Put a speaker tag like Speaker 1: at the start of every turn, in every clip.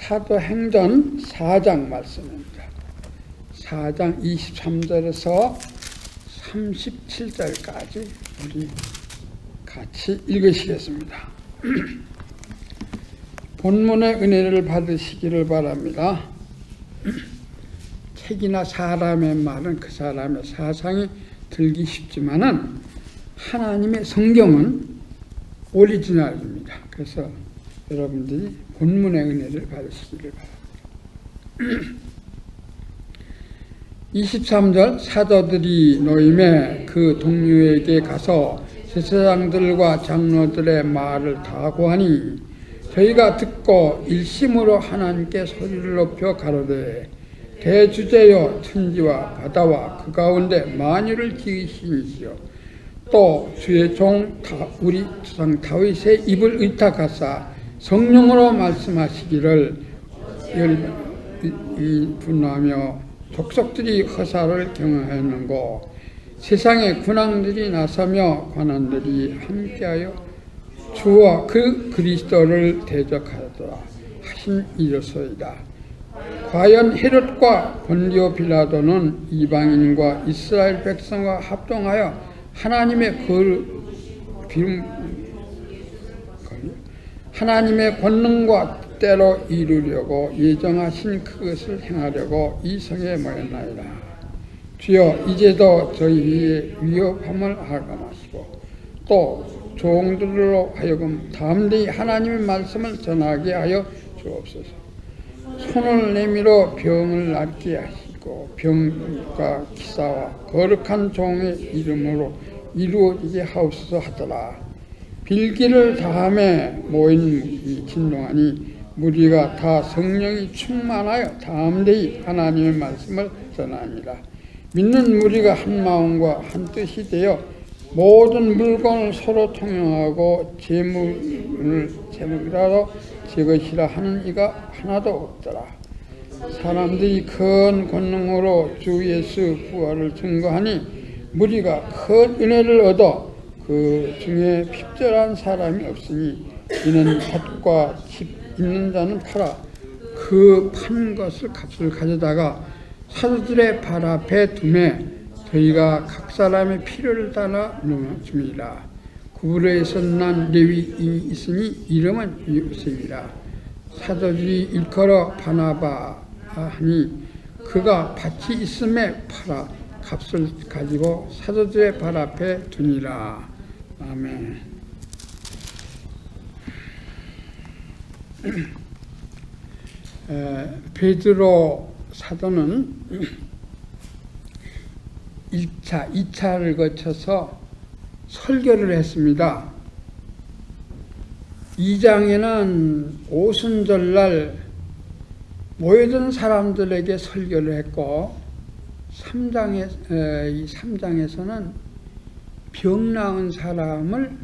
Speaker 1: 사도행전 4장 말씀입니다. 4장 23절에서 37절까지 우리 같이 읽으시겠습니다. 본문의 은혜를 받으시기를 바랍니다. 책이나 사람의 말은 그 사람의 사상이 들기 쉽지만은 하나님의 성경은 오리지널입니다. 그래서 여러분들이 본문의 은혜를 받으시기를 바랍니다. 23절 사도들이 노임에 그 동료에게 가서 제사장들과 장로들의 말을 다 고하니 저희가 듣고 일심으로 하나님께 소리를 높여 가로되 대주제여 천지와 바다와 그 가운데 만유를 지으시니시여 또 주의 종 우리 조상 다윗의 입을 의탁하사 성령으로 말씀하시기를 분노하며 족속들이 허사를 경영하였는고 세상의 군왕들이 나서며 관원들이 함께하여 주와 그 그리스도를 대적하더라 하신 이로소이다. 과연 헤롯과 본디오 빌라도는 이방인과 이스라엘 백성과 합동하여 하나님의 하나님의 권능과 뜻대로 이루려고 예정하신 그것을 행하려고 이 성에 모였나이다. 주여 이제도 저희의 위협함을 하감하시고 또 종들로 하여금 담대히 하나님의 말씀을 전하게 하여 주옵소서. 손을 내밀어 병을 낫게 하시고 병과 기사와 거룩한 종의 이름으로 이루어지게 하옵소서 하더라. 빌기를 다함에 모인 이 진동하니 무리가 다 성령이 충만하여 담대히 하나님의 말씀을 전하니라. 믿는 무리가 한 마음과 한 뜻이 되어 모든 물건을 서로 통용하고 재물이라도 제 것이라 하는 이가 하나도 없더라. 사람들이 큰 권능으로 주 예수 부활을 증거하니 무리가 큰 은혜를 얻어 그 중에 핍절한 사람이 없으니 이는 밭과 집 있는 자는 팔아 그 판 것을 값을 가져다가 사도들의 발 앞에 두매 저희가 각 사람의 필요를 따라 나눠줍니다. 구브로에서 난 레위인이 있으니 이름은 요셉이라. 사도들이 일컬어 바나바 하니 그가 밭이 있음에 팔아 값을 가지고 사도들의 발 앞에 두니라. 아멘. 베드로 사도는 1차, 2차를 거쳐서 설교를 했습니다. 2장에는 오순절날 모여든 사람들에게 설교를 했고 3장에서는 병 나은 사람을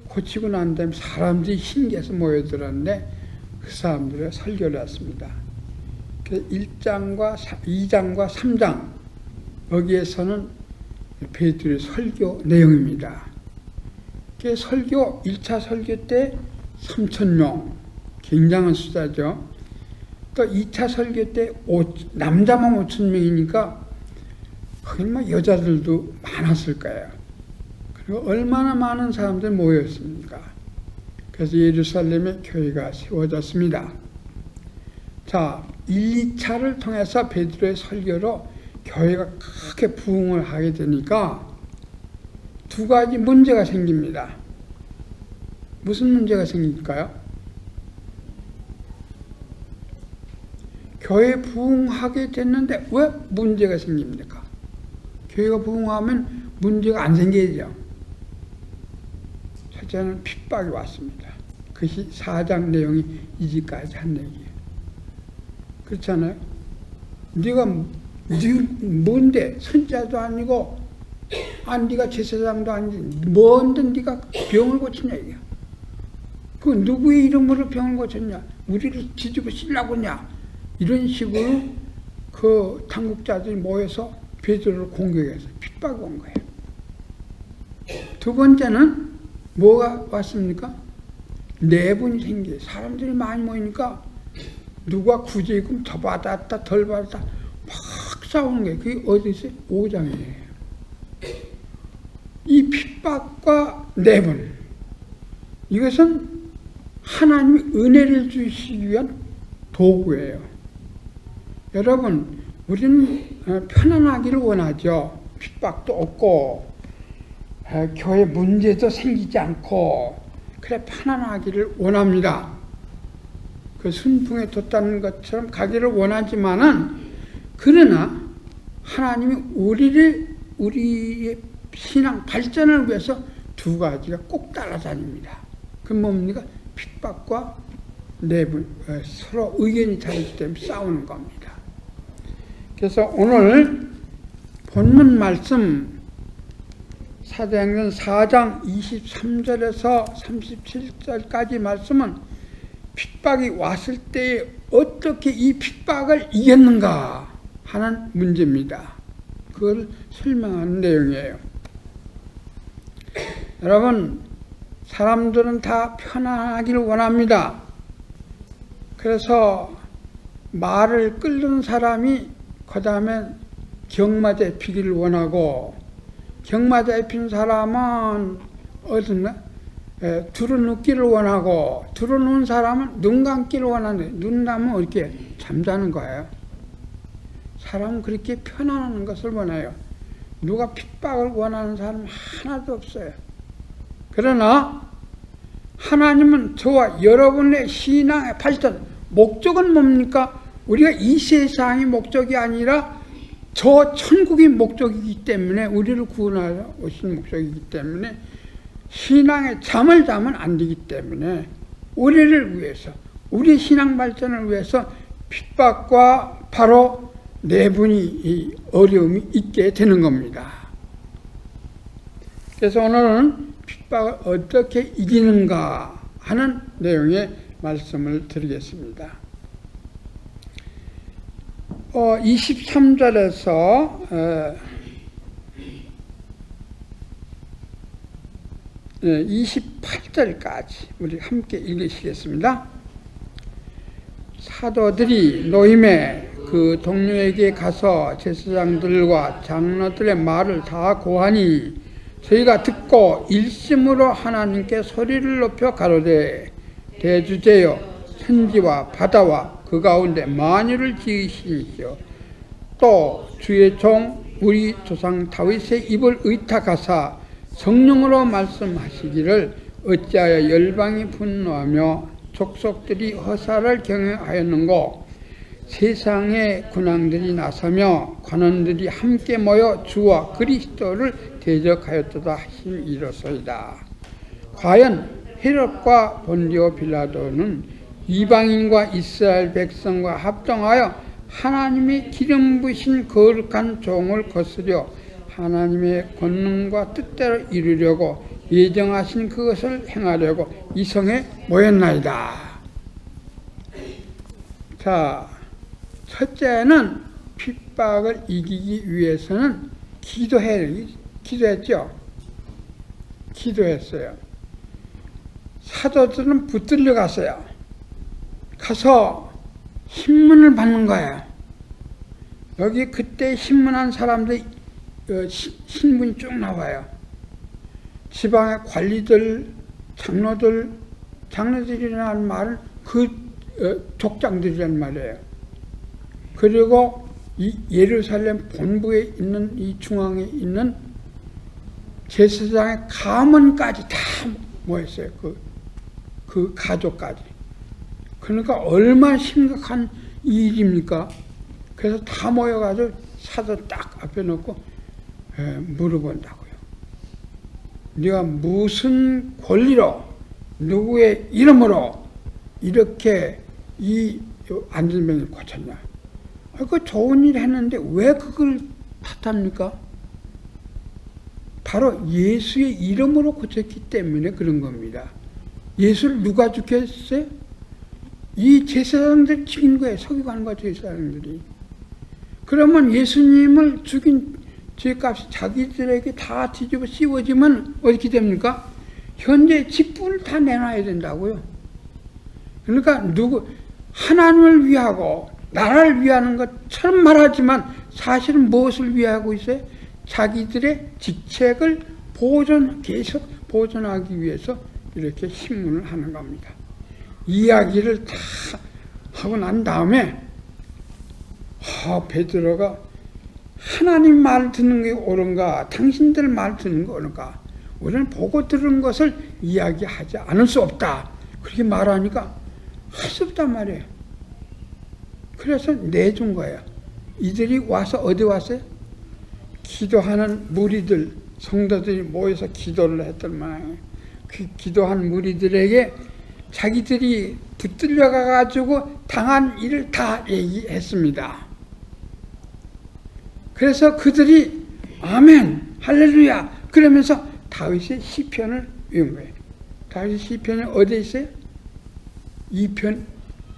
Speaker 1: 고치고 난 다음에 사람들이 신기해서 모여들었는데 그 사람들의 설교를 했습니다. 1장과 2장과 3장 여기에서는 베드로의 설교 내용입니다. 설교 1차 설교 때 3,000명 굉장한 숫자죠. 또 2차 설교 때 남자만 5,000명이니까 거기 여자들도 많았을 거예요. 그리고 얼마나 많은 사람들이 모였습니까? 그래서 예루살렘에 교회가 세워졌습니다. 자, 1, 2차를 통해서 베드로의 설교로 교회가 크게 부흥을 하게 되니까 두 가지 문제가 생깁니다. 무슨 문제가 생길까요? 교회 부흥하게 됐는데 왜 문제가 생깁니까? 교회가 부흥하면 문제가 안 생기죠. 첫째는 핍박이 왔습니다. 그것이 4장 내용이 이제까지 한 얘기예요. 그렇잖아요? 네가 뭔데 선자도 아니고 네가 제사장도 아니지 뭔데 네가 병을 고치냐 이게. 그 누구의 이름으로 병을 고쳤냐? 우리를 뒤집어 쓰려고냐? 이런 식으로 그 당국자들이 모여서 베드로를 공격해서 핍박이 온 거예요. 두 번째는 뭐가 왔습니까? 내분이 생겨요. 사람들이 많이 모이니까 누가 구제금 더 받았다 덜 받았다 막 싸우는 게 그게 어디서 5장이에요. 이 핍박과 내분, 이것은 하나님이 은혜를 주시기 위한 도구예요. 여러분, 우리는 편안하기를 원하죠. 핍박도 없고 교회 문제도 생기지 않고 그래 편안하기를 원합니다. 그 순풍에 돛다는 것처럼 가기를 원하지만은, 그러나 하나님이 우리의 신앙 발전을 위해서 두 가지가 꼭 따라다닙니다. 그 뭡니까? 핍박과 내분, 서로 의견이 다르기 때문에 싸우는 겁니다. 그래서 오늘 본문 말씀 사도행전 4장 23절에서 37절까지 말씀은 핍박이 왔을 때 어떻게 이 핍박을 이겼는가 하는 문제입니다. 그걸 설명하는 내용이에요. 여러분, 사람들은 다 편안하기를 원합니다. 그래서 말을 끓는 사람이 그 다음에 경마 잡히기를 원하고, 경마 잡힌 사람은 어딘가 두루눕기를 원하고, 두루누운 사람은 눈 감기를 원하는데 눈 감으면 이렇게 잠자는 거예요. 사람은 그렇게 편안한 것을 원해요. 누가 핍박을 원하는 사람은 하나도 없어요. 그러나 하나님은 저와 여러분의 신앙의 발전, 목적은 뭡니까? 우리가 이 세상이 목적이 아니라 저 천국이 목적이기 때문에, 우리를 구원하러 오신 목적이기 때문에 신앙에 잠을 자면 안 되기 때문에 우리를 위해서, 우리 신앙 발전을 위해서 핍박과 바로 내분이, 어려움이 있게 되는 겁니다. 그래서 오늘은 핍박을 어떻게 이기는가 하는 내용의 말씀을 드리겠습니다. 23절에서 28절까지 우리 함께 읽으시겠습니다. 사도들이 노임에 그 동료에게 가서 제사장들과 장로들의 말을 다 고하니 저희가 듣고 일심으로 하나님께 소리를 높여 가로되, 대주제여, 천지와 바다와 그 가운데 만유를 지으시니시오. 또 주의 종 우리 조상 다윗의 입을 의탁하사 성령으로 말씀하시기를, 어찌하여 열방이 분노하며 족속들이 허사를 경영하였는고, 세상의 군왕들이 나서며 관원들이 함께 모여 주와 그리스도를 대적하였도다 하신 이로소이다. 과연 헤롯과 본디오 빌라도는 이방인과 이스라엘 백성과 합동하여 하나님이 기름 부으신 거룩한 종을 거스려 하나님의 권능과 뜻대로 이루려고 예정하신 그것을 행하려고 이 성에 모였나이다. 자, 첫째는 핍박을 이기기 위해서는 기도했죠. 기도했어요. 사도들은 붙들려 갔어요. 가서 신문을 받는 거예요. 여기 그때 신문한 사람들 신분이 쭉 나와요. 지방의 관리들, 장로들이라는 말은 그 족장들이라는 말이에요. 그리고 이 예루살렘 본부에 있는, 이 중앙에 있는 제사장의 가문까지 다 모였어요. 그 가족까지. 그러니까 얼마나 심각한 일입니까? 그래서 다 모여가지고 사도 딱 앞에 놓고 물어본다고요. 네가 무슨 권리로, 누구의 이름으로 이렇게 이 안전병을 고쳤냐? 그 좋은 일 했는데 왜 그걸 탓합니까? 바로 예수의 이름으로 고쳤기 때문에 그런 겁니다. 예수를 누가 죽였어요? 이 제사장들이 죽인 거예요. 서기관과 는 거예요, 제사장들이. 그러면 예수님을 죽인 죄값이 자기들에게 다 뒤집어 씌워지면 어떻게 됩니까? 현재 직분을 다 내놔야 된다고요. 그러니까 하나님을 위하고 나라를 위하는 것처럼 말하지만 사실은 무엇을 위하고 있어요? 자기들의 직책을 계속 보존하기 위해서 이렇게 신문을 하는 겁니다. 이야기를 다 하고 난 다음에 베드로가 하나님 말 듣는 게 옳은가? 당신들 말 듣는 게 옳은가? 우리는 보고 들은 것을 이야기하지 않을 수 없다. 그렇게 말하니까 할 수 없단 말이에요. 그래서 내준 거예요. 이들이 와서 어디 왔어요? 기도하는 무리들, 성도들이 모여서 기도를 했던 모양이에요. 그 기도한 무리들에게 자기들이 붙들려 가가지고 당한 일을 다 얘기했습니다. 그래서 그들이 아멘, 할렐루야 그러면서 다윗의 시편을 외운 거예요. 다윗의 시편이 어디에 있어요?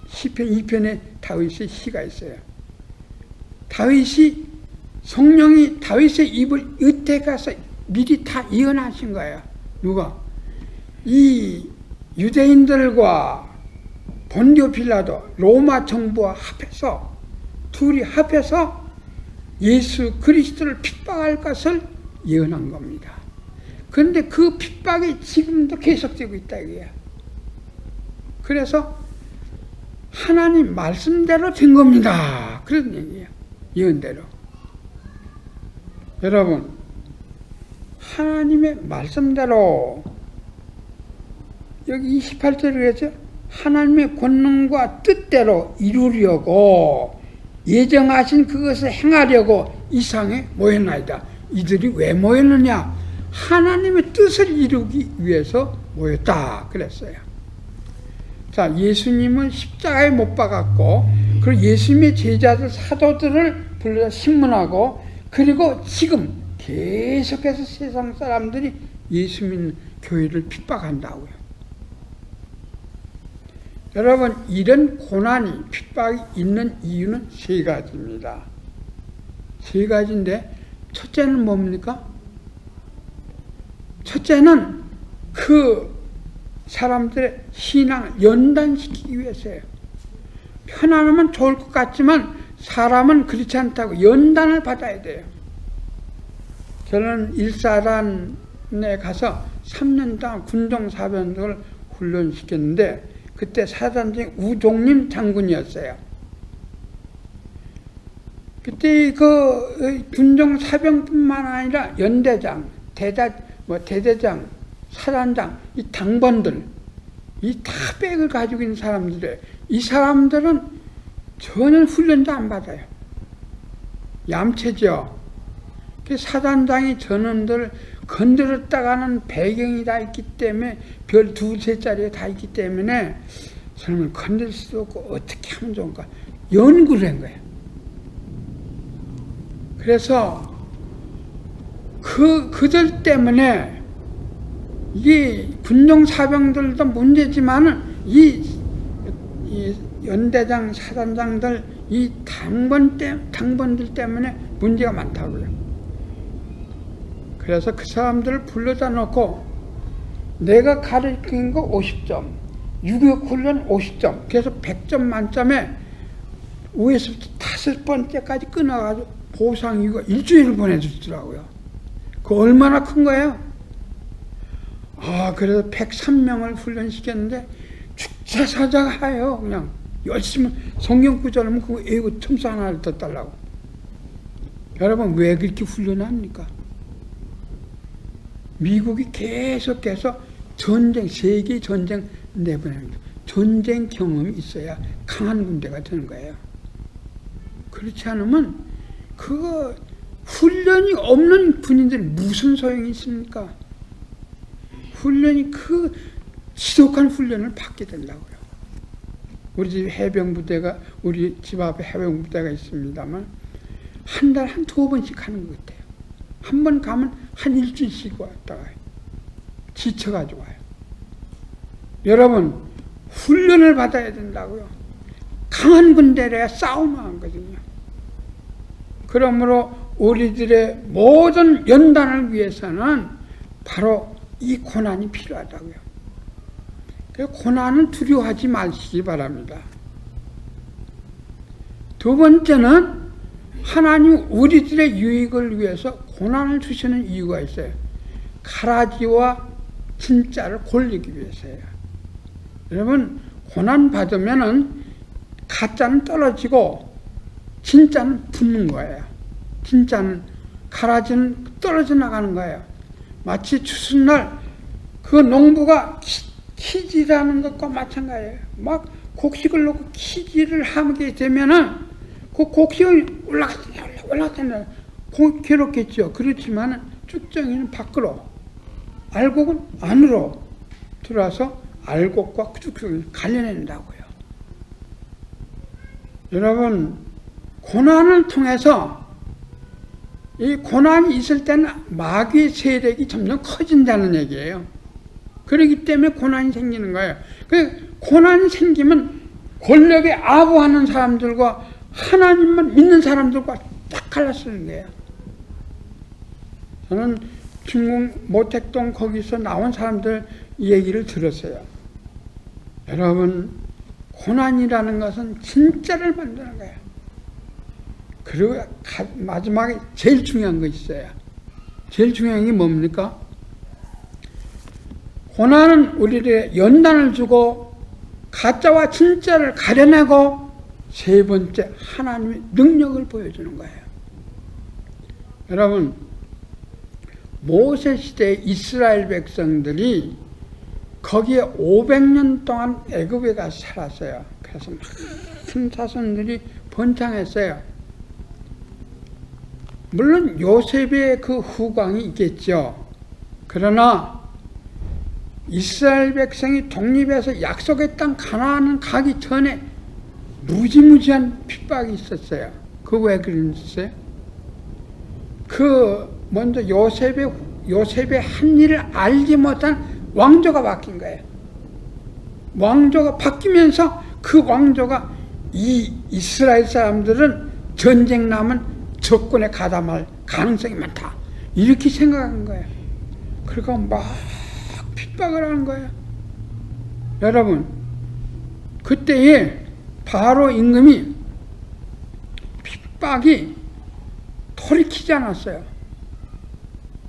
Speaker 1: 시편 2편에 다윗의 시가 있어요. 다윗이 성령이 다윗의 입을 의택해서 미리 다 예언하신 거예요. 누가? 이 유대인들과 본디오 빌라도 로마 정부와 합해서 둘이 합해서 예수 그리스도를 핍박할 것을 예언한 겁니다. 그런데 그 핍박이 지금도 계속되고 있다 이거야. 그래서 하나님 말씀대로 된 겁니다. 그런 얘기예요. 예언대로. 여러분, 하나님의 말씀대로 여기 28절에 그랬죠? 하나님의 권능과 뜻대로 이루려고 예정하신 그것을 행하려고 이 상에 모였나이다. 이들이 왜 모였느냐? 하나님의 뜻을 이루기 위해서 모였다 그랬어요. 자, 예수님은 십자가에 못 박았고 그리고 예수님의 제자들 사도들을 불러서 신문하고 그리고 지금 계속해서 세상 사람들이 예수 믿는 교회를 핍박한다고요. 여러분, 이런 고난이 핍박이 있는 이유는 세 가지입니다. 세 가지인데 첫째는 뭡니까? 첫째는 그 사람들의 신앙을 연단시키기 위해서예요. 편안하면 좋을 것 같지만 사람은 그렇지 않다고 연단을 받아야 돼요. 저는 일사단에 가서 3년 동안 군종사병들을 훈련시켰는데 그때 사단장이 우종림 장군이었어요. 그때 그 군종사병뿐만 아니라 연대장, 대대장, 사단장, 이 당번들, 이 다 백을 가지고 있는 사람들이에요. 이 사람들은 전혀 훈련도 안 받아요. 얌체죠. 그 사단장이 저놈들 건드렸다가는 배경이 다 있기 때문에 별 2~3자리에 다 있기 때문에 저놈을 건들 수도 없고 어떻게 하면 좋은가 연구를 한 거예요. 그래서 그들 때문에 이 군종사병들도 문제지만은 이 연대장, 사단장들, 이 당번들 때문에 문제가 많다고요. 그래서 그 사람들을 불러다 놓고 내가 가르친 거 50점, 6.25 훈련 50점, 그래서 100점 만점에 위에서부터 5번째까지 끊어가지고 보상이고 일주일을 보내주더라고요. 그 얼마나 큰 거예요? 그래서 103명을 훈련시켰는데 축사사자가 해요. 그냥 열심히 성경 구절하면 그거 외우고 첨수 하나를 더 달라고. 여러분, 왜 그렇게 훈련합니까? 미국이 계속해서 전쟁, 세계 전쟁 내보냅니다. 전쟁 경험이 있어야 강한 군대가 되는 거예요. 그렇지 않으면 그거 훈련이 없는 군인들이 무슨 소용이 있습니까? 훈련이 그 지독한 훈련을 받게 된다고요. 우리 집 해병부대가, 우리 집 앞에 해병부대가 있습니다만 한 달에 한 2번씩 하는 것 같아요. 한 번 가면 한 일주일씩 왔다 가요. 지쳐가지고 와요. 여러분, 훈련을 받아야 된다고요. 강한 군대래야 싸움을 하거든요. 그러므로 우리들의 모든 연단을 위해서는 바로 이 고난이 필요하다고요. 그 고난을 두려워하지 마시기 바랍니다. 두 번째는 하나님 우리들의 유익을 위해서 고난을 주시는 이유가 있어요. 가라지와 진짜를 골리기 위해서예요. 여러분, 고난 받으면은 가짜는 떨어지고 진짜는 붙는 거예요. 진짜는, 가라지는 떨어져 나가는 거예요. 마치 추수날 그 농부가 키질하는 것과 마찬가지예요. 막 곡식을 넣고 키질을 하게 되면은 그 곡식이 올라갔잖아요. 괴롭겠죠. 그렇지만 쭉정이는 밖으로, 알곡은 안으로 들어와서 알곡과 쭉정이 갈려낸다고요. 여러분, 고난을 통해서, 이 고난이 있을 때는 마귀의 세력이 점점 커진다는 얘기예요. 그렇기 때문에 고난이 생기는 거예요. 그 고난이 생기면 권력에 아부하는 사람들과 하나님만 믿는 사람들과 딱 갈라서는 거예요. 저는 중국 모택동 거기서 나온 사람들 얘기를 들었어요. 여러분, 고난이라는 것은 진짜를 만드는 거예요. 그리고 마지막에 제일 중요한 거 있어요. 제일 중요한 게 뭡니까? 고난은 우리에게 연단을 주고 가짜와 진짜를 가려내고, 세 번째, 하나님의 능력을 보여주는 거예요. 여러분, 모세 시대 이스라엘 백성들이 거기에 500년 동안 애굽에 가서 살았어요. 그래서 많은 자손들이 번창했어요. 물론 요셉의 그 후광이 있겠죠. 그러나 이스라엘 백성이 독립해서 약속의 땅 가나안을 가기 전에 무지무지한 핍박이 있었어요. 그 왜 그랬어요? 먼저 요셉의 한 일을 알지 못한 왕조가 바뀐 거예요. 왕조가 바뀌면서 그 왕조가 이 이스라엘 사람들은 전쟁 나면 적군에 가담할 가능성이 많다, 이렇게 생각한 거예요. 그러니까 막 핍박을 하는 거예요. 여러분, 그때에 바로 임금이 핍박이 돌이키지 않았어요.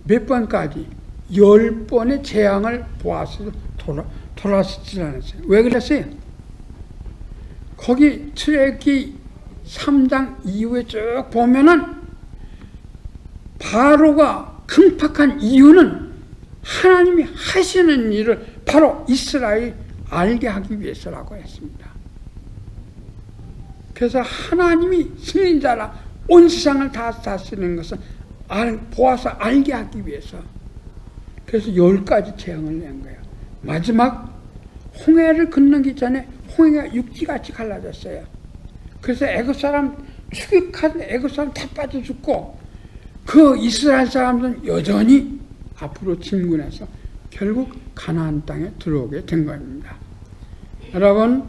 Speaker 1: 몇 번까지? 10번의 재앙을 보았어도 돌아서지 않았어요. 왜 그랬어요? 거기 출애굽기 3장 이후에 쭉 보면은 바로가 강팍한 이유는 하나님이 하시는 일을 바로 이스라엘이 알게 하기 위해서라고 했습니다. 그래서 하나님이 승리자라 온 세상을 다 다스리는 것은 보아서 알게 하기 위해서. 그래서 10가지 재앙을 낸 거예요. 마지막 홍해를 건너기 전에 홍해가 육지같이 갈라졌어요. 그래서 애굽 사람 추격한 애굽 사람 다 빠져 죽고, 그 이스라엘 사람들은 여전히 앞으로 진군해서 결국 가나안 땅에 들어오게 된 겁니다. 여러분,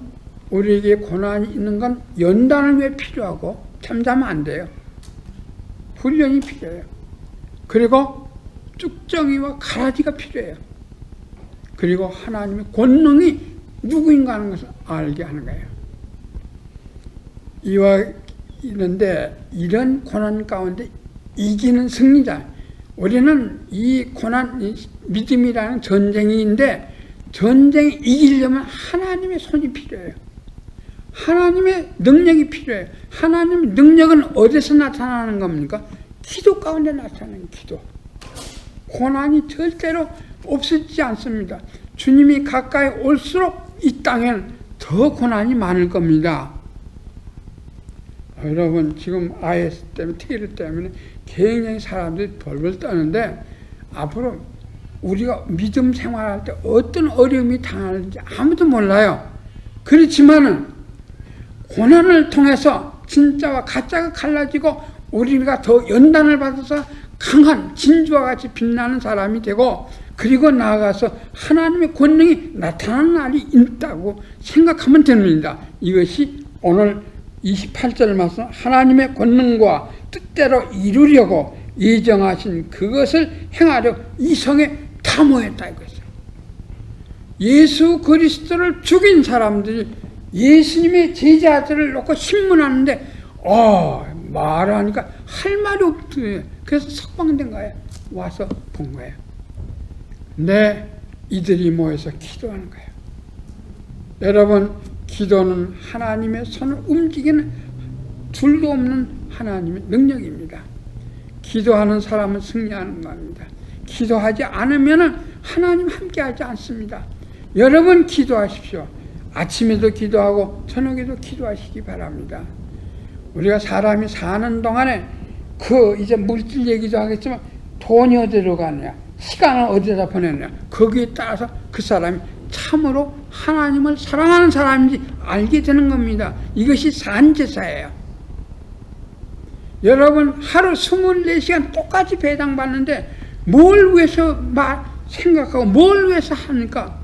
Speaker 1: 우리에게 고난이 있는 건 연단을 위해 필요하고 잠자면 안 돼요. 훈련이 필요해요. 그리고 쭉정이와 가라지가 필요해요. 그리고 하나님의 권능이 누구인가 하는 것을 알게 하는 거예요. 이와 있는데, 이런 고난 가운데 이기는 승리자, 우리는 이 고난, 믿음이라는 전쟁인데, 전쟁이 이기려면 하나님의 손이 필요해요. 하나님의 능력이 필요해요. 하나님의 능력은 어디서 나타나는 겁니까? 기도 가운데 나타나는 기도. 고난이 절대로 없어지지 않습니다. 주님이 가까이 올수록 이 땅에는 더 고난이 많을 겁니다. 여러분, 지금 IS 때문에, 테러 때문에 굉장히 사람들이 벌벌 떠는데, 앞으로 우리가 믿음 생활할 때 어떤 어려움이 당하는지 아무도 몰라요. 그렇지만은 고난을 통해서 진짜와 가짜가 갈라지고 우리가 더 연단을 받아서 강한 진주와 같이 빛나는 사람이 되고, 그리고 나아가서 하나님의 권능이 나타나는 날이 있다고 생각하면 됩니다. 이것이 오늘 28절 말씀, 하나님의 권능과 뜻대로 이루려고 예정하신 그것을 행하려 이 성에 다 모였다 이거죠. 예수 그리스도를 죽인 사람들이 예수님의 제자들을 놓고 신문하는데 말하니까 할 말이 없더니 그래서 석방된 거예요. 와서 본 거예요. 이들이 모여서 기도하는 거예요. 여러분, 기도는 하나님의 손을 움직이는 줄도 없는 하나님의 능력입니다. 기도하는 사람은 승리하는 겁니다. 기도하지 않으면 하나님 함께하지 않습니다. 여러분 기도하십시오. 아침에도 기도하고 저녁에도 기도하시기 바랍니다. 우리가 사람이 사는 동안에 이제 물질 얘기도 하겠지만 돈이 어디로 가느냐, 시간을 어디다 보내느냐, 거기에 따라서 그 사람이 참으로 하나님을 사랑하는 사람인지 알게 되는 겁니다. 이것이 산제사예요. 여러분 하루 24시간 똑같이 배당받는데 뭘 위해서 생각하고 뭘 위해서 하니까?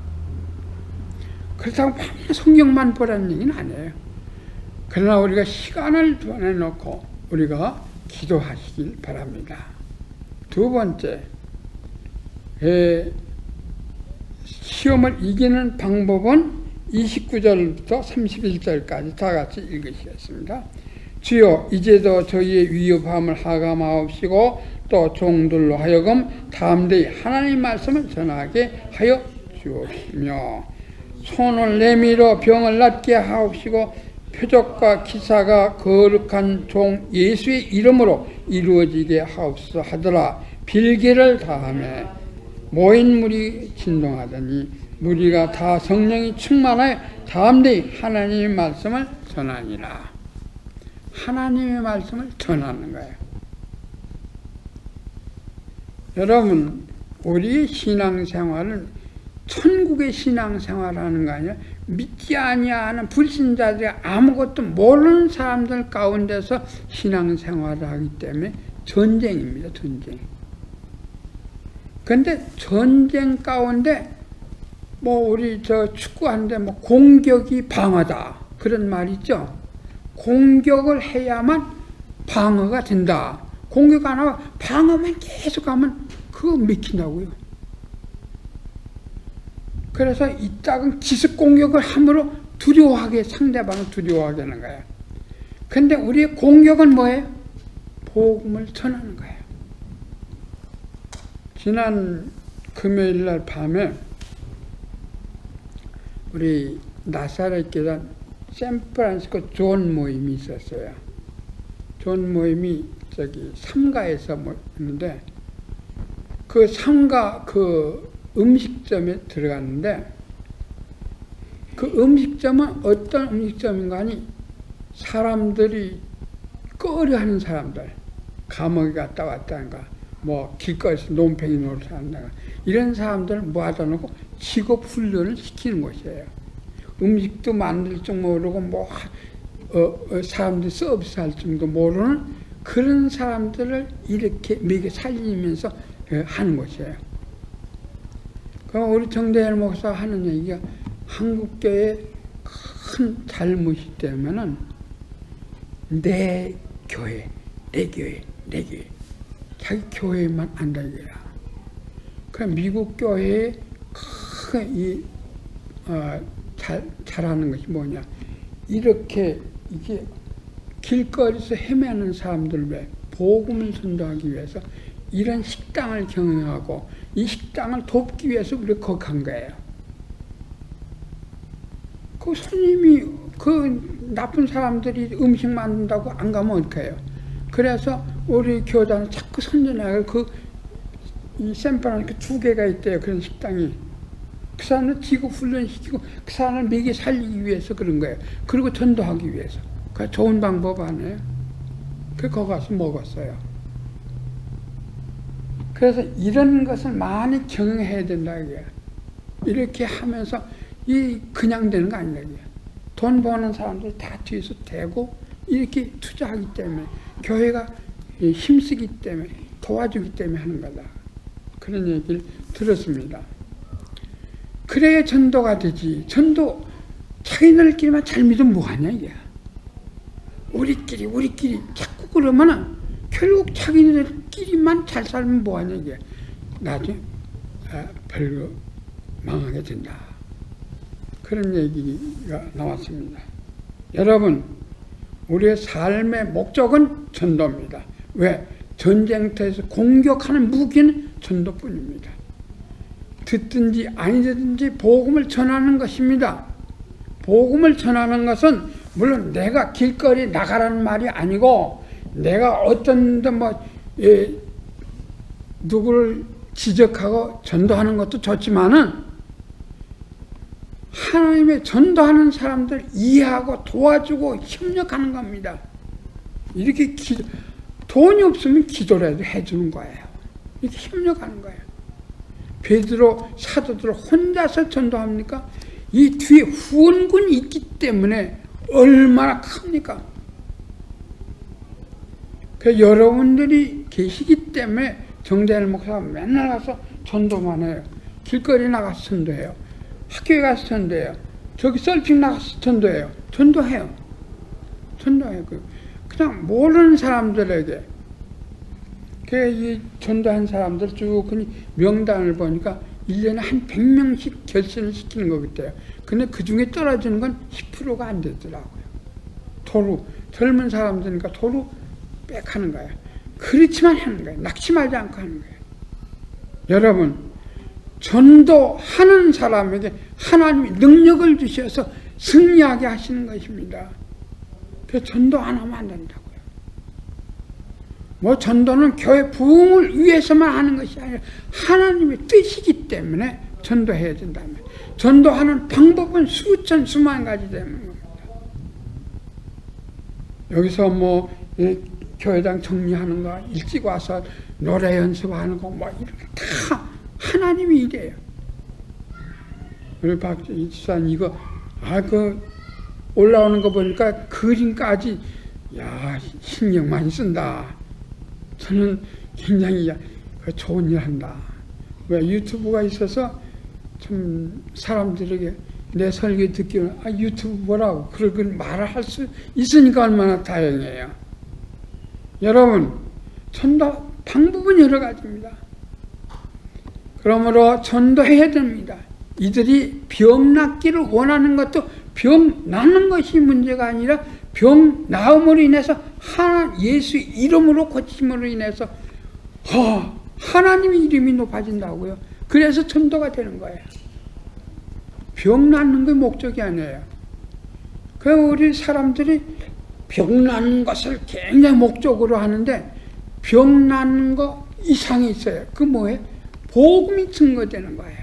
Speaker 1: 그렇다고 성경만 보라는 얘기는 아니에요. 그러나 우리가 시간을 보내놓고 우리가 기도하시길 바랍니다. 두 번째, 시험을 이기는 방법은 29절부터 31절까지 다 같이 읽으시겠습니다. 주여, 이제도 저희의 위협함을 하감하옵시고 또 종들로 하여금 담대히 하나님 말씀을 전하게 하여 주옵시며 손을 내밀어 병을 낫게 하옵시고 표적과 기사가 거룩한 종 예수의 이름으로 이루어지게 하옵소서 하더라. 빌기를 다하며 모인 물이 진동하더니 무리가 다 성령이 충만하여 담대히 하나님의 말씀을 전하니라. 하나님의 말씀을 전하는 거예요. 여러분, 우리의 신앙생활은 천국의 신앙생활하는 거 아니야? 믿지 아니하는 불신자들이 아무것도 모르는 사람들 가운데서 신앙생활을 하기 때문에 전쟁입니다. 전쟁. 그런데 전쟁 가운데 우리 축구하는데 공격이 방어다 그런 말 있죠. 공격을 해야만 방어가 된다. 공격 안 하고 방어만 계속 하면 그거 맥힌다고요. 그래서 이따금 기습 공격을 함으로 상대방을 두려워하게 하는 거예요. 근데 우리의 공격은 뭐예요? 복음을 전하는 거예요. 지난 금요일 날 밤에 우리 나사렛 교단 샌프란시스코 존 모임이 있었어요. 존 모임이 삼가에서 있는데 그 삼가 음식점에 들어갔는데 그 음식점은 어떤 음식점인가 하니 사람들이 꺼려하는 사람들, 감옥에 갔다 왔다는가 길거리에서 논팽이 노릇을 한다가 이런 사람들을 모아다 놓고 직업 훈련을 시키는 곳이에요. 음식도 만들 줄 모르고 사람들이 서비스할 줄도 모르는 그런 사람들을 이렇게 먹여 살리면서 하는 곳이에요. 그럼 우리 정대열 목사 하는 얘기가 한국교회의 큰 잘못이 되면은 내 교회 자기 교회만 안다 이거야. 그럼 미국 교회의 크게 잘하는 것이 뭐냐? 이렇게 이게 길거리에서 헤매는 사람들 왜 복음을 전도하기 위해서 이런 식당을 경영하고 이 식당을 돕기 위해서 우리가 거기 간 거예요. 그 손님이 나쁜 사람들이 음식 만든다고 안 가면 어떡해요? 그래서 우리 교단은 자꾸 선전하고 이 샌프란시스코 2개가 있대요. 그런 식당이. 그 사람을 지구 훈련시키고 그 사람을 먹여 살리기 위해서 그런 거예요. 그리고 전도하기 위해서. 그 좋은 방법 아니에요? 거기 가서 먹었어요. 그래서 이런 것을 많이 경영해야 된다 이게. 이렇게 하면서 그냥 되는 거 아니라 이게. 돈 버는 사람들 다 뒤에서 대고 이렇게 투자하기 때문에 교회가 힘쓰기 때문에 도와주기 때문에 하는 거다. 그런 얘기를 들었습니다. 그래야 전도가 되지. 전도 자기들끼리만 잘 믿으면 뭐하냐 이게. 우리끼리 자꾸 그러면은 결국 자기들끼리만 잘 살면 뭐하냐 이게. 나중에 별거 망하게 된다. 그런 얘기가 나왔습니다. 여러분, 우리의 삶의 목적은 전도입니다. 왜? 전쟁터에서 공격하는 무기는 전도뿐입니다. 듣든지 아니 듣든지 복음을 전하는 것입니다. 복음을 전하는 것은 물론 내가 길거리 나가라는 말이 아니고 내가 어떤 누구를 지적하고 전도하는 것도 좋지만은 하나님의 전도하는 사람들 이해하고 도와주고 협력하는 겁니다. 이렇게 돈이 없으면 기도라도 해주는 거예요. 이렇게 협력하는 거예요. 베드로 사도들 혼자서 전도합니까? 이 뒤에 후원군이 있기 때문에 얼마나 큽니까? 그 여러분들이 계시기 때문에 정대일 목사가 맨날 가서 전도만 해요. 길거리 나가서 전도해요. 학교에 가서 전도해요. 저기 썰핑 나가서 전도해요. 전도해요. 그냥 모르는 사람들에게 이 전도한 사람들 쭉 명단을 보니까 1년에 한 100명씩 결선을 시키는 것 같아요. 근데 그 중에 떨어지는 건 10%가 안 되더라고요. 도로, 젊은 사람들이니까 도로 빽하는 거예요. 그렇지만 하는 거예요. 낙심하지 않고 하는 거예요. 여러분, 전도하는 사람에게 하나님이 능력을 주셔서 승리하게 하시는 것입니다. 그래서 전도 안 하면 안 된다고요. 전도는 교회 부흥을 위해서만 하는 것이 아니라 하나님의 뜻이기 때문에 전도해야 된다면 전도하는 방법은 수천 수만 가지 되는 겁니다. 여기서 교회당 정리하는 거, 일찍 와서 노래 연습하는 거, 이렇게 다 하나님이 이래요. 우리 박정희 집사님 이거 올라오는 거 보니까 그림까지 신경 많이 쓴다. 저는 굉장히 좋은 일 한다. 왜? 유튜브가 있어서 참 사람들에게 내 설교 듣기는 유튜브 보라고 그렇게 말을 할 수 있으니까 얼마나 다행이에요. 여러분, 전도 방법은 여러 가지입니다. 그러므로 전도해야 됩니다. 이들이 병 낫기를 원하는 것도 병 낫는 것이 문제가 아니라 병 나음으로 인해서 예수 이름으로 고침으로 인해서 하나님의 이름이 높아진다고요. 그래서 전도가 되는 거예요. 병 낫는 게 목적이 아니에요. 우리 사람들이 병 낫는 것을 굉장히 목적으로 하는데 병 낫는 거 이상이 있어요. 그 뭐예요? 복음이 증거되는 거예요.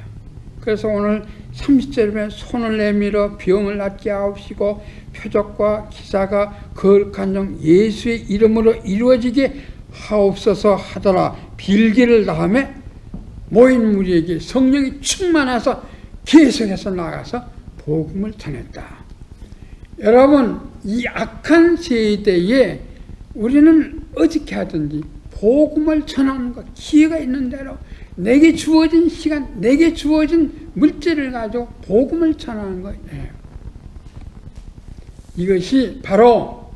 Speaker 1: 그래서 오늘 30절에 손을 내밀어 병을 낫게 하옵시고 표적과 기사가 거룩한 종 예수의 이름으로 이루어지게 하옵소서 하더라. 빌기를 다음에 모인 무리에게 성령이 충만해서 계속해서 나가서 복음을 전했다. 여러분, 이 악한 세대에 우리는 어떻게 하든지 복음을 전하는 것, 기회가 있는 대로 내게 주어진 시간, 내게 주어진 물질을 가지고 복음을 전하는 거예요. 이것이 바로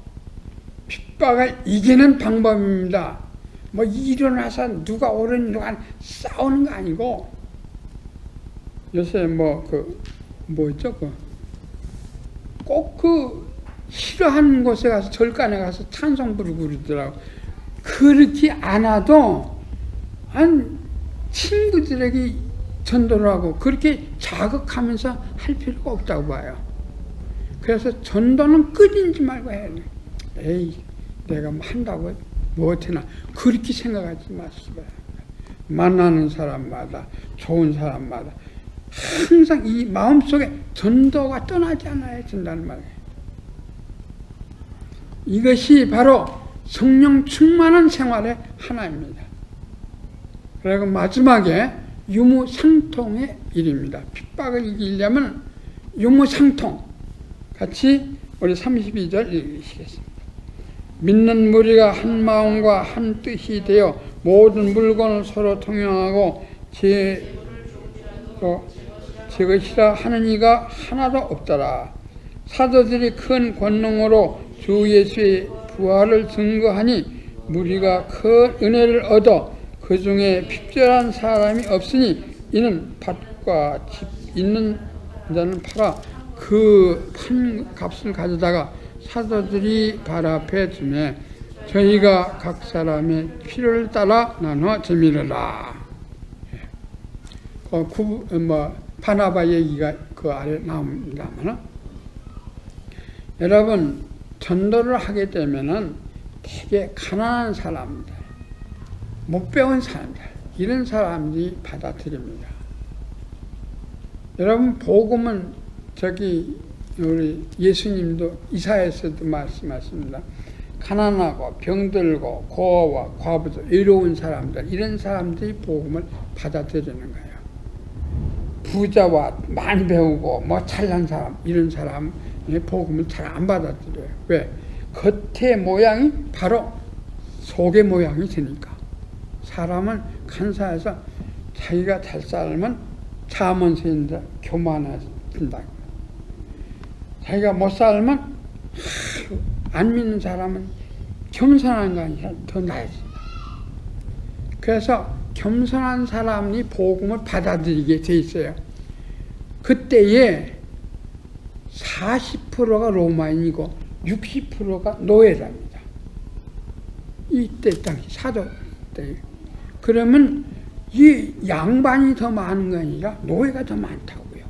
Speaker 1: 핍박을 이기는 방법입니다. 일어나서 누가 옳은 누가 싸우는 거 아니고, 요새 꼭 싫어하는 곳에 가서 절간에 가서 찬송 부르고 그러더라고. 그렇게 안 와도 친구들에게 전도를 하고 그렇게 자극하면서 할 필요가 없다고 봐요. 그래서 전도는 끊이지 말고 해야 돼. 에이, 내가 한다고 못하나 그렇게 생각하지 마시고요. 만나는 사람마다, 좋은 사람마다 항상 이 마음속에 전도가 떠나지 않아야 된다는 말이에요. 이것이 바로 성령 충만한 생활의 하나입니다. 그리고 마지막에 유무상통의 일입니다. 핍박을 이기려면 유무상통. 같이 우리 32절 읽으시겠습니다. 믿는 무리가 한 마음과 한 뜻이 되어 모든 물건을 서로 통용하고 제것이라 하는 이가 하나도 없더라. 사도들이 큰 권능으로 주 예수의 부활을 증거하니 무리가 큰 은혜를 얻어 그 중에 핍절한 사람이 없으니 이는 밭과 집 있는 자는 팔아 그 판 값을 가져다가 사도들이 발 앞에 두매 저희가 각 사람의 필요를 따라 나눠 재미르라. 바나바 얘기가 그 아래 나옵니다만, 여러분 전도를 하게 되면은 되게 가난한 사람들, 못 배운 사람들, 이런 사람들이 받아들입니다. 여러분 복음은 우리 예수님도 이사야에서도 말씀하십니다. 가난하고 병들고 고아와 과부도 외로운 사람들, 이런 사람들이 복음을 받아들이는 거예요. 부자와 많이 배우고 잘난 사람, 이런 사람의 복음을 잘 안 받아들여요. 왜? 겉의 모양이 바로 속의 모양이 되니까. 사람은 간사해서 자기가 잘 살면 자문서인다, 교만해진다. 자기가 못 살면 안 믿는 사람은 겸손한 거 아니라 더 나아지. 그래서 겸손한 사람이 복음을 받아들이게 돼 있어요. 그때에 40%가 로마인이고 60%가 노예랍니다. 이때 당시 사도 때. 그러면 이 양반이 더 많은 게 아니라 노예가 더 많다고요.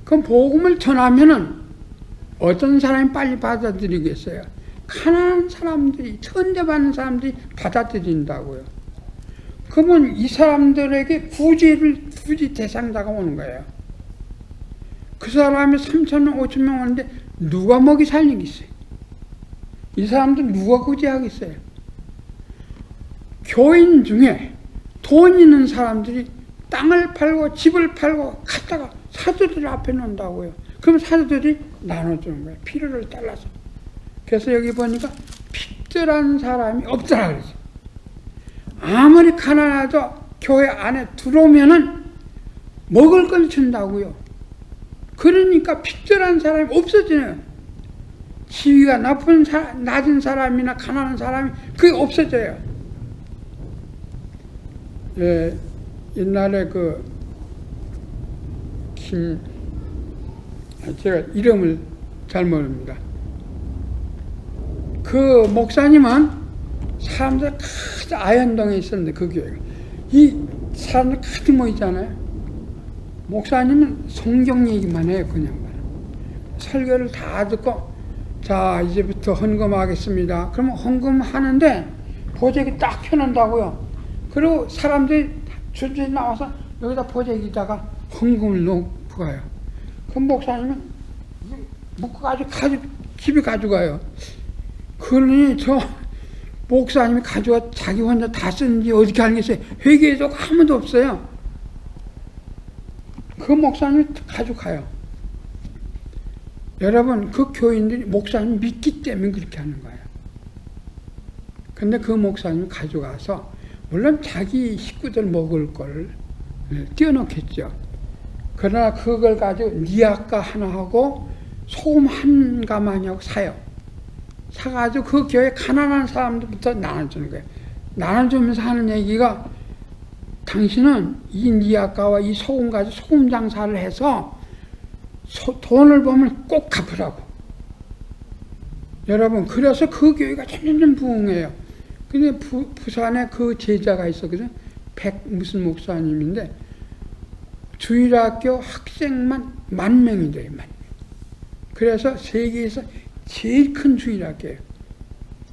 Speaker 1: 그럼 복음을 전하면은 어떤 사람이 빨리 받아들이겠어요? 가난한 사람들이, 천대받는 사람들이 받아들인다고요. 그러면 이 사람들에게 구제 대상자가 오는 거예요. 그 사람이 3,000명, 5,000명 오는데 누가 먹이 살리겠어요? 이 사람들 누가 구제하겠어요? 교인 중에 돈 있는 사람들이 땅을 팔고 집을 팔고 갖다가 사도들 앞에 놓는다고요. 그럼 사도들이 나눠주는 거예요. 필요를 따라서. 그래서 여기 보니까 핍절한 사람이 없더라 그러죠. 아무리 가난해도 교회 안에 들어오면은 먹을 걸 준다고요. 그러니까 핍절한 사람이 없어지네요. 지위가 낮은 사람이나 가난한 사람이 그게 없어져요. 예, 옛날에 제가 이름을 잘 모릅니다. 그 목사님은 사람들 가득 아현동에 있었는데 그 교회가 이 사람들 가득 모이잖아요. 목사님은 성경 얘기만 해요. 그냥 설교를 다 듣고 자 이제부터 헌금하겠습니다. 그러면 헌금하는데 보재기 딱 켜놓는다고요. 그리고 사람들이 주주에 나와서 여기다 보재기다가 헌금을 놓고 가요. 그럼 목사님은 묶어가지고 집에 가져가요. 그러니 저 목사님이 가져와 자기 혼자 다 쓰는지 어떻게 알겠어요? 회개해도 아무도 없어요. 그 목사님이 가져가요. 여러분 그 교인들이 목사님 믿기 때문에 그렇게 하는 거예요. 근데 그 목사님이 가져가서 물론 자기 식구들 먹을 걸 띄워놓겠죠. 그러나 그걸 가지고 니아까 하나 하고 소금 한 가마니하고 사요. 사가지고 그 교회 가난한 사람들부터 나눠주는 거예요. 나눠주면서 하는 얘기가 당신은 이 니아까와 이 소금 가지고 소금 장사를 해서 돈을 벌면 꼭 갚으라고. 여러분 그래서 그 교회가 점점 부흥해요. 근데 부산에 그 제자가 있었거든. 무슨 목사님인데 주일학교 학생만 10,000명이 돼요. 10,000명. 그래서 세계에서 제일 큰 주일학교예요.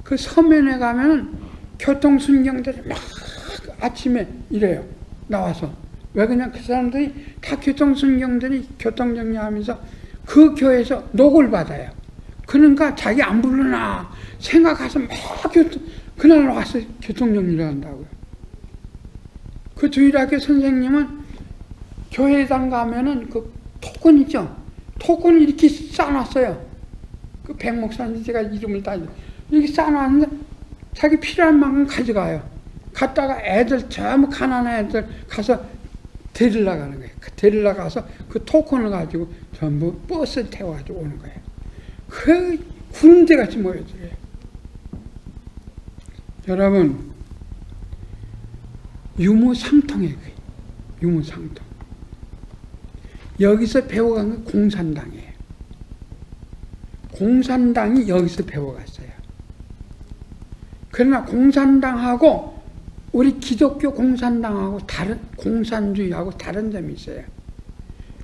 Speaker 1: 그 서면에 가면 교통순경들이 막 아침에 이래요. 나와서. 왜 그냥 그 사람들이 다 교통순경들이 교통정리하면서 그 교회에서 녹을 받아요. 그러니까 자기 안 부르나 생각해서 막 그날 와서 교통정리를 한다고요. 그 주일학교 선생님은 교회당 가면은 그 토큰 있죠? 토큰을 이렇게 쌓아놨어요. 그 백목사님 제가 이름을 따지 이렇게 쌓아놨는데 자기 필요한 만큼 가져가요. 갔다가 애들 전부 가난한 애들 가서 데리러 가는 거예요. 데리러 가서 그 토큰을 가지고 전부 버스를 태워가지고 오는 거예요. 그 군대같이 모여들어요. 여러분 유무상통이에요. 유무상통. 여기서 배워간 게 공산당이에요. 공산당이 여기서 배워갔어요. 그러나 공산당하고 우리 기독교 공산당하고 다른 공산주의하고 다른 점이 있어요.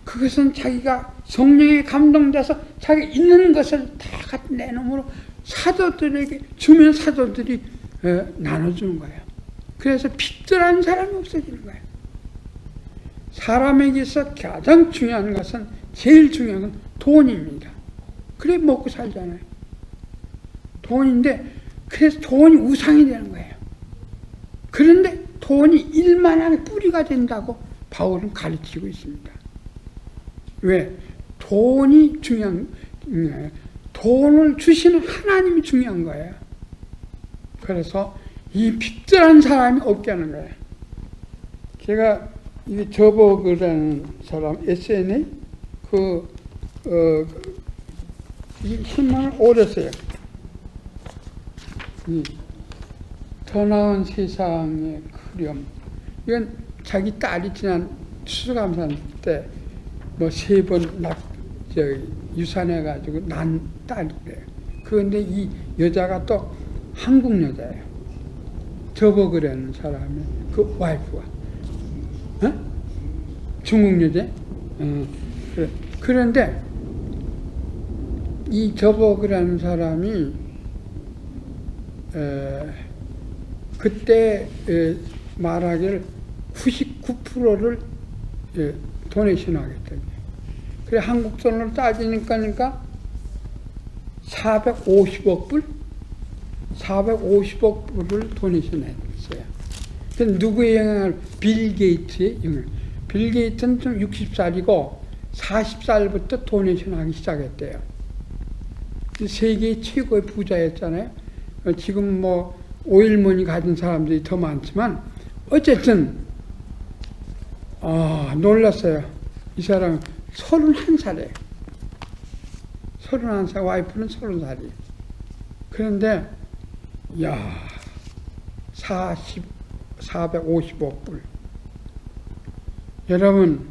Speaker 1: 그것은 자기가 성령에 감동돼서 자기 있는 것을 다 갖다 내놓으므로 사도들에게 주면 사도들이 나눠주는 거예요. 그래서 핍절한 사람이 없어지는 거예요. 사람에게서 가장 중요한 것은 제일 중요한 건 돈입니다. 그래 먹고 살잖아요. 돈인데 그래서 돈이 우상이 되는 거예요. 그런데 돈이 일만하게 뿌리가 된다고 바울은 가르치고 있습니다. 왜? 돈이 중요한 거예요. 돈을 주시는 하나님이 중요한 거예요. 그래서 이 핍절한 사람이 없게 하는 거예요. 제가 이 저버그라는 사람 SNA 이 신문을 오래 써요. 더 나은 세상의 그리움. 이건 자기 딸이 지난 추수감사 때 뭐 3번 유산해가지고 난 딸이래요. 그런데 이 여자가 또 한국 여자예요. 저버그라는 사람의 그 와이프가. 중국 여자? 그래. 그런데 이 저버그라는 사람이 그때 말하기를 99%를 도네이션 하겠다. 그래 한국 돈으로 따지니까 450억 불? 450억 불을 도네이션 했어요. 근데 누구의 영향을? 빌 게이츠의 영향. 빌 게이츠는 좀 60살이고 40살부터 도네이션 하기 시작했대요. 세계 최고의 부자였잖아요. 지금 뭐 오일머니 가진 사람들이 더 많지만 어쨌든 놀랐어요. 이 사람은 31살이에요. 31살, 와이프는 30살이에요. 그런데 450억 불. 여러분,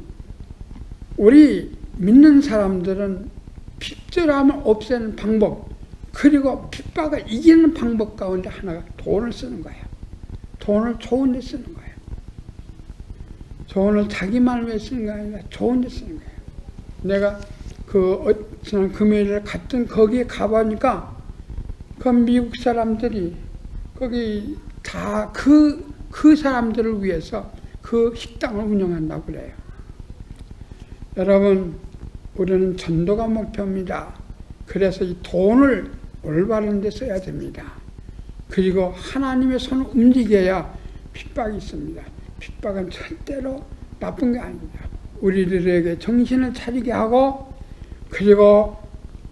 Speaker 1: 우리 믿는 사람들은 핍절함을 없애는 방법, 그리고 핍박을 이기는 방법 가운데 하나가 돈을 쓰는 거예요. 돈을 좋은 데 쓰는 거예요. 돈을 자기만 위해 쓰는 게 아니라 좋은 데 쓰는 거예요. 내가 지난 금요일에 갔던 거기에 가보니까 그 미국 사람들이 거기 다 그 사람들을 위해서 그 식당을 운영한다고 그래요. 여러분, 우리는 전도가 목표입니다. 그래서 이 돈을 올바른 데 써야 됩니다. 그리고 하나님의 손을 움직여야 핍박이 있습니다. 핍박은 절대로 나쁜 게 아닙니다. 우리들에게 정신을 차리게 하고, 그리고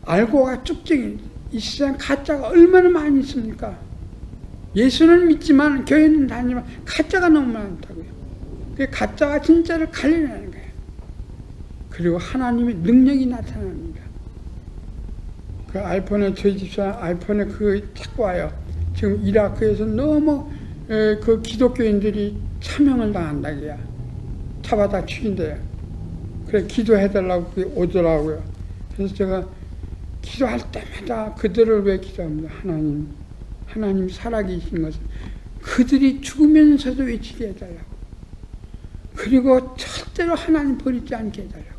Speaker 1: 알고가 쭉쭉이 이 세상 가짜가 얼마나 많이 있습니까? 예수는 믿지만 교회는 다니지만 가짜가 너무 많다고요. 그 가짜와 진짜를 갈려내는 거예요. 그리고 하나님의 능력이 나타납니다. 그 알폰에 저희 집사람 알폰에 그거 탁 와요. 지금 이라크에서 너무 그 기독교인들이 참형을 당한다고요. 잡아다 죽인대요. 그래 기도해달라고 그게 오더라고요. 그래서 제가 기도할 때마다 그들을 왜 기도합니다. 하나님 살아계신 것은 그들이 죽으면서도 외치게 해달라고. 그리고 절대로 하나님 버리지 않게 해달라고.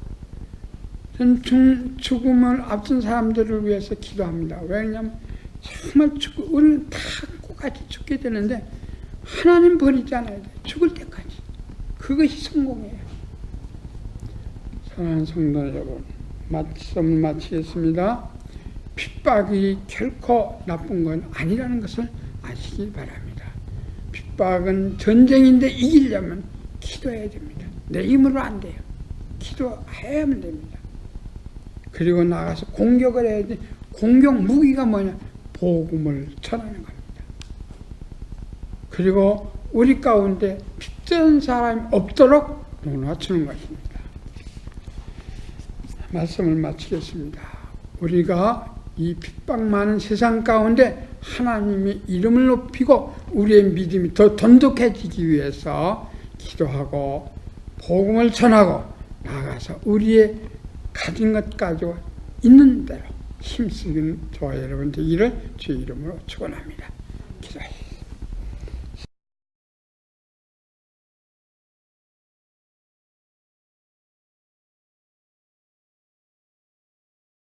Speaker 1: 저는 죽음을 앞둔 사람들을 위해서 기도합니다. 왜냐하면 정말 우리는 다 똑같이 죽게 되는데 하나님 버리지 않아야 돼. 죽을 때까지. 그것이 성공이에요. 사랑하는 성도 여러분, 말씀을 마치겠습니다. 핍박이 결코 나쁜 건 아니라는 것을 아시기 바랍니다. 핍박은 전쟁인데 이기려면 기도해야 됩니다. 내 힘으로 안 돼요. 기도해야만 됩니다. 그리고 나가서 공격을 해야 돼. 공격 무기가 뭐냐? 복음을 전하는 겁니다. 그리고 우리 가운데 핍절한 사람이 없도록 놓아주는 것입니다. 말씀을 마치겠습니다. 우리가 이 핍박 많은 세상 가운데 하나님의 이름을 높이고 우리의 믿음이 더 돈독해지기 위해서 기도하고 복음을 전하고 나가서 우리의 가진 것 가지고 있는 대로 힘쓰는 저와 여러분 되기를 주의 이름으로 축원합니다. 기도해.